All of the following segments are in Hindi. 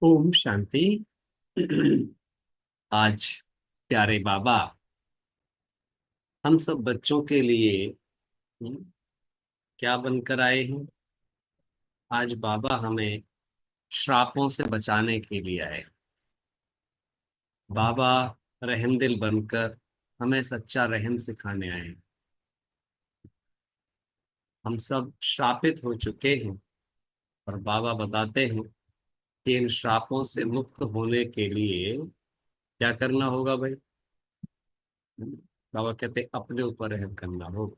ओम शांति। आज प्यारे बाबा हम सब बच्चों के लिए हम्म, क्या बनकर आए हैं। आज बाबा हमें श्रापों से बचाने के लिए आए। बाबा रहमदिल बनकर हमें सच्चा रहम सिखाने आए। हम सब श्रापित हो चुके हैं और बाबा बताते हैं कि इन श्रापों से मुक्त होने के लिए क्या करना होगा भाई। बाबा कहते हैं अपने ऊपर रहम करना होगा।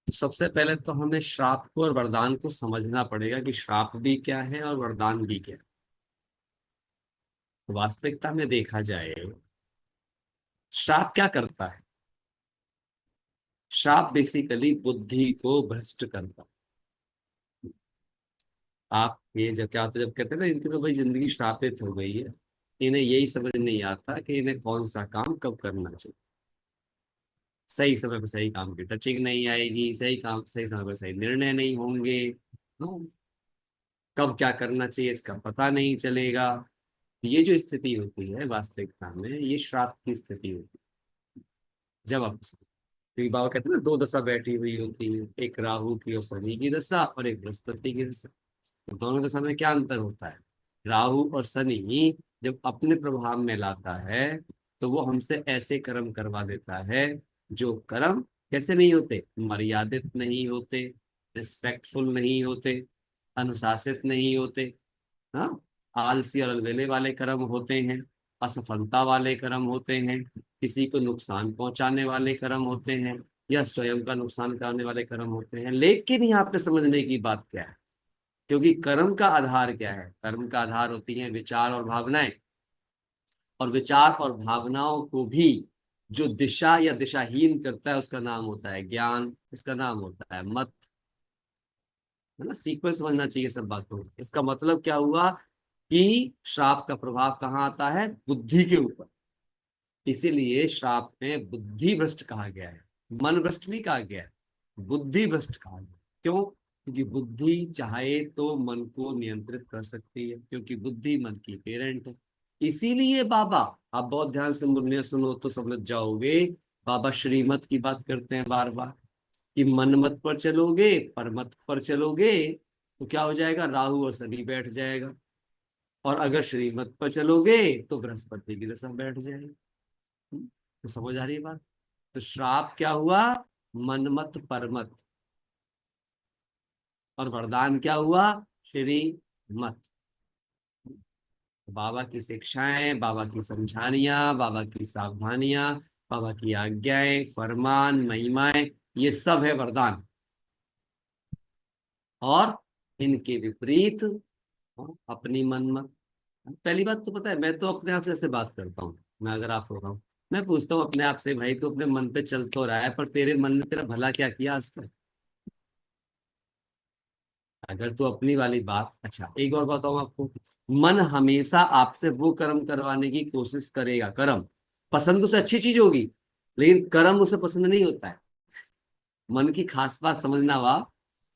तो सबसे पहले तो हमें श्राप को और वरदान को समझना पड़ेगा कि श्राप भी क्या है और वरदान भी क्या है। तो वास्तविकता में देखा जाए, श्राप क्या करता है। श्राप बेसिकली बुद्धि को भ्रष्ट करता है। आप ये जब क्या होता है, जब कहते हैं ना इनकी तो भाई जिंदगी श्रापित हो गई है, इन्हें यही समझ नहीं आता कि इन्हें कौन सा काम कब करना चाहिए। सही समय पर सही काम की टचिंग नहीं आएगी, सही काम सही समय पर सही निर्णय नहीं होंगे। हाँ, कब क्या करना चाहिए इसका पता नहीं चलेगा। ये जो स्थिति होती है वास्तविकता में ये श्राप की स्थिति होती है। जब आप क्योंकि बाबा कहते हैं ना दो दशा बैठी हुई होती है, एक राहु की और शनि की दशा और एक बृहस्पति की दशा। तो दोनों दशा में क्या अंतर होता है। राहु और शनि जब अपने प्रभाव में लाता है तो वो हमसे ऐसे कर्म करवा देता है जो कर्म कैसे नहीं होते, मर्यादित नहीं होते, रिस्पेक्टफुल नहीं होते, अनुशासित नहीं होते। हाँ, आलसी और अलगले वाले कर्म होते हैं, असफलता वाले कर्म होते हैं, किसी को नुकसान पहुंचाने वाले कर्म होते हैं या स्वयं का नुकसान कराने वाले कर्म होते हैं। लेकिन यहाँ पे समझने की बात क्या है, क्योंकि कर्म का आधार क्या है। कर्म का आधार होती है विचार और भावनाएं। और विचार और भावनाओं को भी जो दिशा या दिशाहीन करता है उसका नाम होता है ज्ञान, उसका नाम होता है मत। है ना, सीक्वेंस समझना चाहिए सब बातों का। इसका मतलब क्या हुआ कि श्राप का प्रभाव कहाँ आता है, बुद्धि के ऊपर। इसीलिए श्राप में बुद्धि भ्रष्ट कहा गया है, मन भ्रष्ट नहीं कहा गया है, बुद्धि भ्रष्ट कहा गया। क्यों? क्योंकि बुद्धि चाहे तो मन को नियंत्रित कर सकती है, क्योंकि बुद्धि मन की पेरेंट है। इसीलिए बाबा, आप बहुत ध्यान से मुझे सुनो तो समझ जाओगे, बाबा श्रीमत की बात करते हैं बार बार कि मन मत पर चलोगे, पर मत पर चलोगे तो क्या हो जाएगा, राहु और शनि बैठ जाएगा। और अगर श्रीमत पर चलोगे तो बृहस्पति की दशा बैठ जाएगी। तो समझ आ रही है बात। तो श्राप क्या हुआ, मनमत परमत। और वरदान क्या हुआ, श्री मत। बाबा की शिक्षाएं, बाबा की समझानियां, बाबा की सावधानियां, बाबा की आज्ञाएं, फरमान, महिमाएं, ये सब है वरदान। और इनके विपरीत अपनी मनमत। पहली बात तो पता है, मैं तो अपने आप से ऐसे बात करता हूँ। मैं अगर आप हो रहा हूँ, मैं पूछता हूँ अपने आप से, भाई तो अपने मन पे चल तो रहा है पर तेरे मन ने तेरा भला क्या किया आज तक। अगर तू अपनी वाली बात, अच्छा एक और बताऊं आपको, मन हमेशा आपसे वो कर्म करवाने की कोशिश करेगा। कर्म पसंद उसे अच्छी चीज होगी, लेकिन कर्म उसे पसंद नहीं होता है। मन की खास बात समझना हुआ,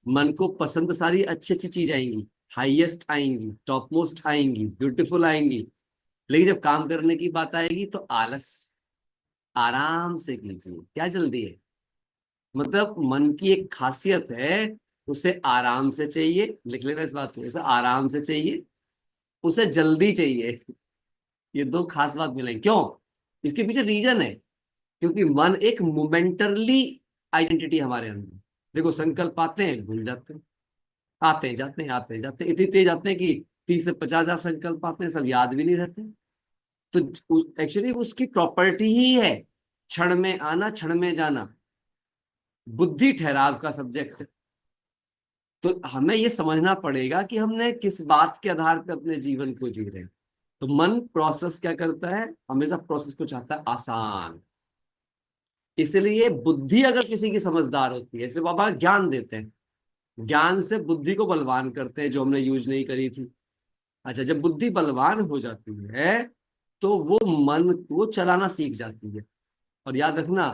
मन को पसंद सारी अच्छी अच्छी चीज आएंगी, हाईएस्ट आएंगी, टॉप मोस्ट आएंगी, ब्यूटीफुल आएंगी। लेकिन जब काम करने की बात आएगी तो आलस, आराम से कीजिए, क्या जल्दी है। मतलब मन की एक खासियत है, उसे आराम से चाहिए, लिख लेना इस बात को, उसे आराम से चाहिए, उसे जल्दी चाहिए। ये दो खास बात मिलेंगी। क्यों? इसके पीछे रीजन है, क्योंकि मन एक मोमेंटरली आइडेंटिटी हमारे अंदर। देखो संकल्प आते हैं भूल जाते हैं, आते हैं जाते हैं, आते हैं जाते हैं, इतनी तेज आते हैं कि 30 से 50 हजार संकल्प आते हैं, सब याद भी नहीं रहते। तो एक्चुअली उसकी प्रॉपर्टी ही है क्षण में आना, क्षण में जाना। बुद्धि ठहराव का सब्जेक्ट है। तो हमें ये समझना पड़ेगा कि हमने किस बात के आधार पर अपने जीवन को जी रहे हैं। तो मन प्रोसेस क्या करता है, हमेशा प्रोसेस को चाहता है आसान। इसलिए बुद्धि अगर किसी की समझदार होती है, जैसे बाबा ज्ञान देते हैं, ज्ञान से बुद्धि को बलवान करते हैं जो हमने यूज नहीं करी थी। अच्छा, जब बुद्धि बलवान हो जाती है तो वो मन को चलाना सीख जाती है। और याद रखना,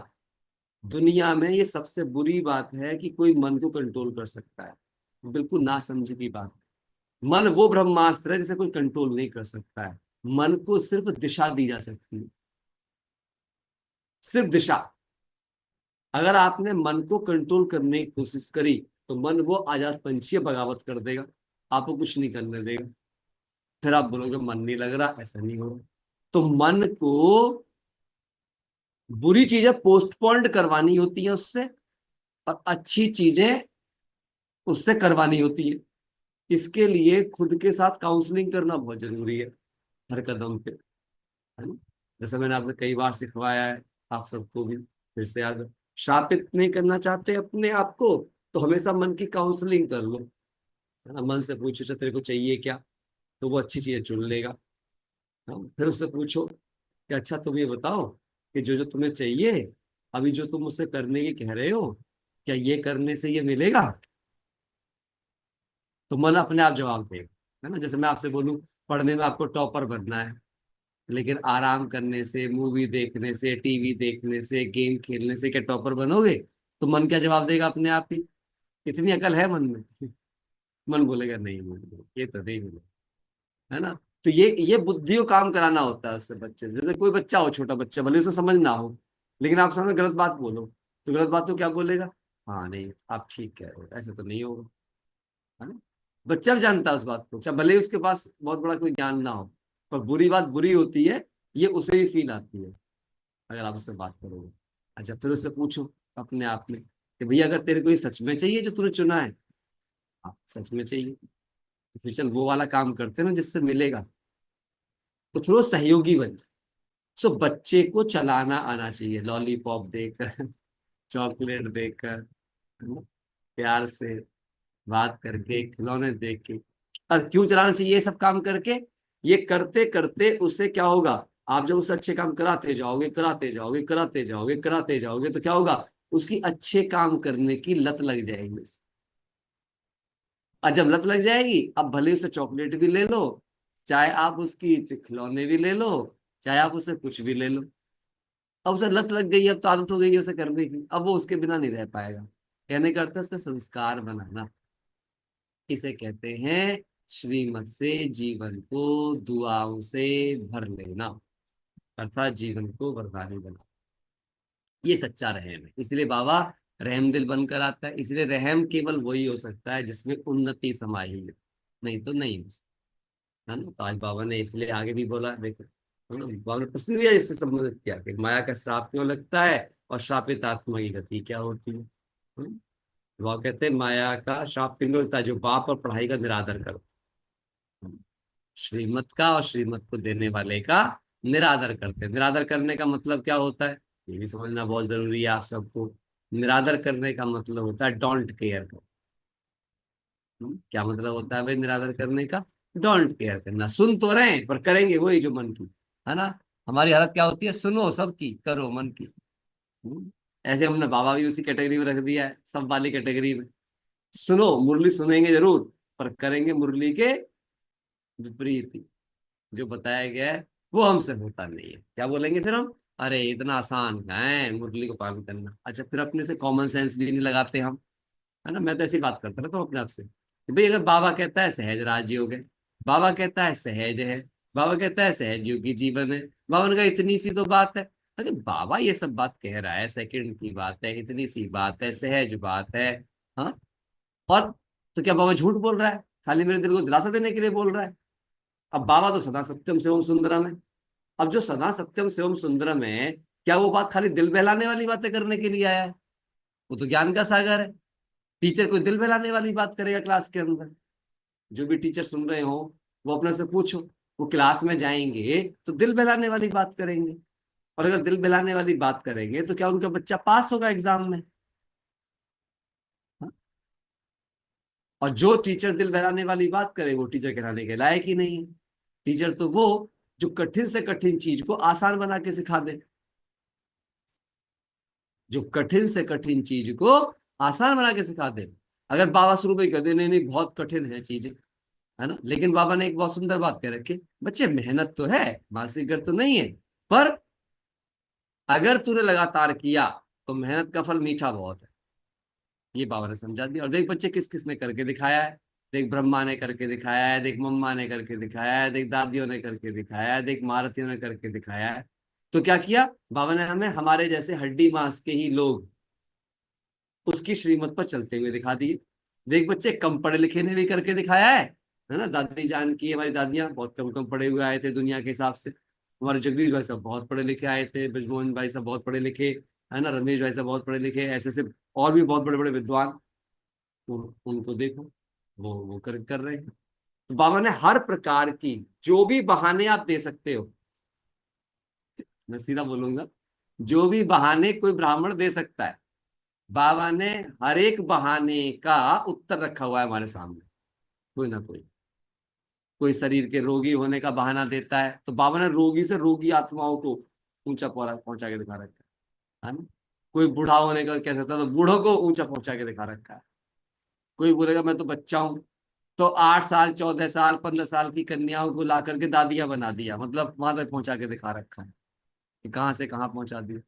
दुनिया में ये सबसे बुरी बात है कि कोई मन को कंट्रोल कर सकता है। बिल्कुल ना समझे की बात। मन वो ब्रह्मास्त्र है जिसे कोई कंट्रोल नहीं कर सकता है। मन को सिर्फ दिशा दी जा सकती है, सिर्फ दिशा। अगर आपने मन को कंट्रोल करने की कोशिश करी तो मन वो आजाद पंछी है, बगावत कर देगा, आपको कुछ नहीं करने देगा। फिर आप बोलोगे मन नहीं लग रहा, ऐसा नहीं हो रहा। तो मन को बुरी चीजें पोस्टपोन्ड करवानी होती है उससे, और अच्छी चीजें उससे करवानी होती है। इसके लिए खुद के साथ काउंसलिंग करना बहुत जरूरी है, हर कदम पे, है ना। जैसे मैंने आपसे कई बार सिखवाया है, आप सबको भी फिर से याद, शापित नहीं करना चाहते अपने आप को, तो हमेशा मन की काउंसलिंग कर लो, है ना। मन से पूछो अच्छा तेरे को चाहिए क्या, तो वो अच्छी चीजें चुन लेगा। हाँ, फिर उससे पूछो कि अच्छा तुम ये बताओ कि जो जो तुम्हें चाहिए, अभी जो तुम मुझसे करने की कह रहे हो, क्या ये करने से ये मिलेगा। तो मन अपने आप जवाब देगा, है ना। जैसे मैं आपसे बोलूं पढ़ने में आपको टॉपर बनना है, लेकिन आराम करने से, मूवी देखने से, टीवी देखने से, गेम खेलने से क्या टॉपर बनोगे। तो मन क्या जवाब देगा अपने आप ही, इतनी अकल है मन में। मन बोलेगा नहीं मिलेगा, ये तो नहीं मिलेगा, है ना। तो ये बुद्धि को काम कराना होता है उससे, बच्चे से। जैसे कोई बच्चा हो, छोटा बच्चा, भले उसे समझ ना हो, लेकिन आप सामने गलत बात बोलो, तो गलत बात तो क्या बोलेगा, हाँ नहीं आप ठीक कह रहे हो, ऐसे तो नहीं होगा, है ना। बच्चा भी जानता है उस बात को, चाहे भले ही उसके पास बहुत बड़ा कोई ज्ञान ना हो, पर बुरी बात बुरी होती है, ये उसे भी फील आती है, अगर आप उससे बात करोगे। अच्छा फिर उससे पूछो अपने आप में कि भैया अगर तेरे को ये सच में चाहिए जो तूने चुना है, हाँ सच में चाहिए, तो फिर चल वो वाला काम करते हैं ना जिससे मिलेगा, तो फिर वो सहयोगी बन जाए। सो बच्चे को चलाना आना चाहिए, लॉलीपॉप देकर, चॉकलेट देकर, है ना? प्यार से बात करके, खिलौने देख के। और क्यों चलाना चाहिए ये सब काम करके, ये करते करते उससे क्या होगा, आप जब उसे अच्छे काम कराते जाओगे, कराते जाओगे, कराते जाओगे, कराते जाओगे, तो क्या होगा, उसकी अच्छे काम करने की लत लग जाएगी उसे। और जब लत लग जाएगी, अब भले उसे चॉकलेट भी ले लो, चाहे आप उसकी खिलौने भी ले लो, चाहे आप उसे कुछ भी ले लो, अब उसे लत लग गई, अब तो आदत हो गई है उसे करने की, अब वो उसके बिना नहीं रह पाएगा। कहने का अर्थ है उसका संस्कार बनाना। इसे कहते हैं श्रीमत से जीवन को दुआओं से भर लेना, अर्थात जीवन को वरदानी बना। ये सच्चा रहम है, इसलिए बाबा रहम दिल बनकर आता है। इसलिए रहम केवल वही हो सकता है जिसमें उन्नति समाई है, नहीं तो नहीं हो सकता, है ना। तो आज बाबा ने इसलिए आगे भी बोला, देखो, है ना, बाबा ने प्रश्न भी इससे संबोधित किया कि माया का श्राप क्यों लगता है और श्रापित आत्मा की गति क्या होती है। वो कहते हैं माया का श्राप किन लगता है, जो बाप और पढ़ाई का निरादर करता है। श्रीमत का और श्रीमत को देने वाले का निरादर करते हैं। निरादर करने का मतलब क्या होता है, ये भी समझना बहुत जरूरी है आप सबको। निरादर करने का मतलब होता है डोंट केयर का। क्या मतलब होता है भाई निरादर करने का, डोंट केयर करना। सुन तो रहे हैं पर करेंगे वही जो मन की, है ना। हमारी हालत क्या होती है, सुनो सबकी, करो मन की। हम्म, ऐसे हमने बाबा भी उसी कैटेगरी में रख दिया है, सब वाली कैटेगरी में। सुनो, मुरली सुनेंगे जरूर, पर करेंगे मुरली के विपरीत ही। जो बताया गया है वो हमसे होता नहीं है, क्या बोलेंगे फिर हम, अरे इतना आसान है मुरली को पालन करना। अच्छा फिर अपने से कॉमन सेंस भी नहीं लगाते हम, है ना। मैं तो ऐसी बात करता रहता हूँ अपने आप से कि भाई अगर बाबा कहता है सहज राजयोग है, बाबा कहता है सहज है, बाबा कहता है सहज योगी जीवन है, बाबा ने कहा इतनी सी तो बात है। अरे बाबा ये सब बात कह रहा है, सेकंड की बात है, इतनी सी बात है, सहज बात है। हाँ, और तो क्या बाबा झूठ बोल रहा है, खाली मेरे दिल को दिलासा देने के लिए बोल रहा है। अब बाबा तो सदा सत्यम शिवम सुंदरम है। अब जो सदा सत्यम शिवम सुंदरम है, क्या वो बात खाली दिल बहलाने वाली बातें करने के लिए आया है, वो तो ज्ञान का सागर है। टीचर कोई दिल बहलाने वाली बात करेगा क्लास के अंदर, जो भी टीचर सुन रहे हो वो अपने से पूछो, वो क्लास में जाएंगे तो दिल बहलाने वाली बात करेंगे, और अगर दिल बहलाने वाली बात करेंगे तो क्या उनका बच्चा पास होगा एग्जाम में। हाँ? और जो टीचर दिल बहलाने वाली बात करे वो टीचर कहलाने के लायक ही नहीं है। टीचर तो वो जो कठिन से कठिन चीज को आसान बना के सिखा दे, जो कठिन से कठिन चीज को आसान बना के सिखा दे। अगर बाबा शुरू में कह दे नहीं नहीं बहुत कठिन है चीजें, है ना, लेकिन बाबा ने एक बहुत सुंदर बात कह रखी, बच्चे मेहनत तो है, मानसिक गर्व तो नहीं है, पर अगर तूने लगातार किया तो मेहनत का फल मीठा बहुत है। ये बाबा ने समझा दिया, और देख बच्चे किस किसने करके दिखाया है। देख ब्रह्मा ने करके दिखाया है, देख मम्मा ने करके दिखाया है, देख दादियों ने करके दिखाया है, देख मारुतियों ने करके दिखाया है। तो क्या किया बाबा ने हमें, हमारे जैसे हड्डी मांस के ही लोग उसकी श्रीमत पर चलते हुए दिखा दिए। देख बच्चे, कम पढ़े लिखे ने भी करके दिखाया है ना। दादी जान की, हमारी दादियां बहुत कम कम पढ़े हुए आए थे दुनिया के हिसाब से। हमारे जगदीश भाई साहब बहुत पढ़े लिखे आए थे, ब्रजमोहन भाई साहब बहुत पढ़े लिखे, है ना, रमेश भाई साहब बहुत पढ़े लिखे, ऐसे ऐसे और भी बहुत बड़े बड़े विद्वान। उनको देखो, वो कर रहे हैं। तो बाबा ने हर प्रकार की, जो भी बहाने आप दे सकते हो, मैं सीधा बोलूंगा, जो भी बहाने कोई ब्राह्मण दे सकता है, बाबा ने हर एक बहाने का उत्तर रखा हुआ है हमारे सामने। कोई ना कोई शरीर के रोगी होने का बहाना देता है, तो बाबा ने रोगी से रोगी आत्माओं को ऊंचा पहुंचा के दिखा रखा है ना। कोई बूढ़ा होने का कह सकता है, तो बूढ़ों को ऊंचा पहुंचा के दिखा रखा है। कोई बोलेगा मैं तो बच्चा हूं, तो 8 साल 14 साल 15 साल की कन्याओं को ला करके दादियां बना दिया, मतलब वहां तक पहुंचा के दिखा रखा है कि कहाँ से कहाँ पहुंचा दिया।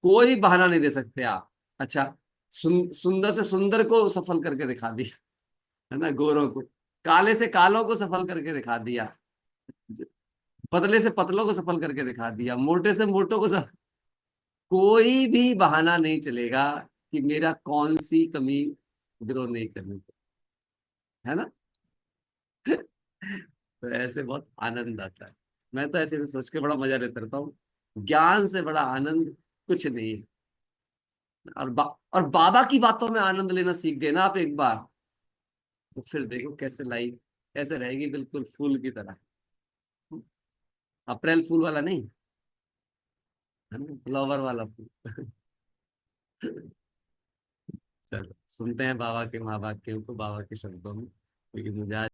कोई बहाना नहीं दे सकते आप। अच्छा, सुंदर से सुंदर को सफल करके दिखा दिया, है ना, गोरों को, काले से कालों को सफल करके दिखा दिया, पतले से पतलों को सफल करके दिखा दिया, मोटे से मोटों को कोई भी बहाना नहीं चलेगा कि मेरा कौन सी कमी ग्रो नहीं करनी, है ना। तो ऐसे बहुत आनंद आता है। मैं तो ऐसे ऐसे सोच के बड़ा मजा लेता रहता हूँ। ज्ञान से बड़ा आनंद कुछ नहीं है। और बाबा की बातों में आनंद लेना सीख गए ना आप एक बार, तो फिर देखो कैसे लाइफ कैसे रहेगी, बिल्कुल फूल की तरह। अप्रैल फूल वाला नहीं, है ना, फ्लावर वाला फूल। चलो सुनते हैं बाबा के महावाक्यों को बाबा के शब्दों में, क्योंकि मुझे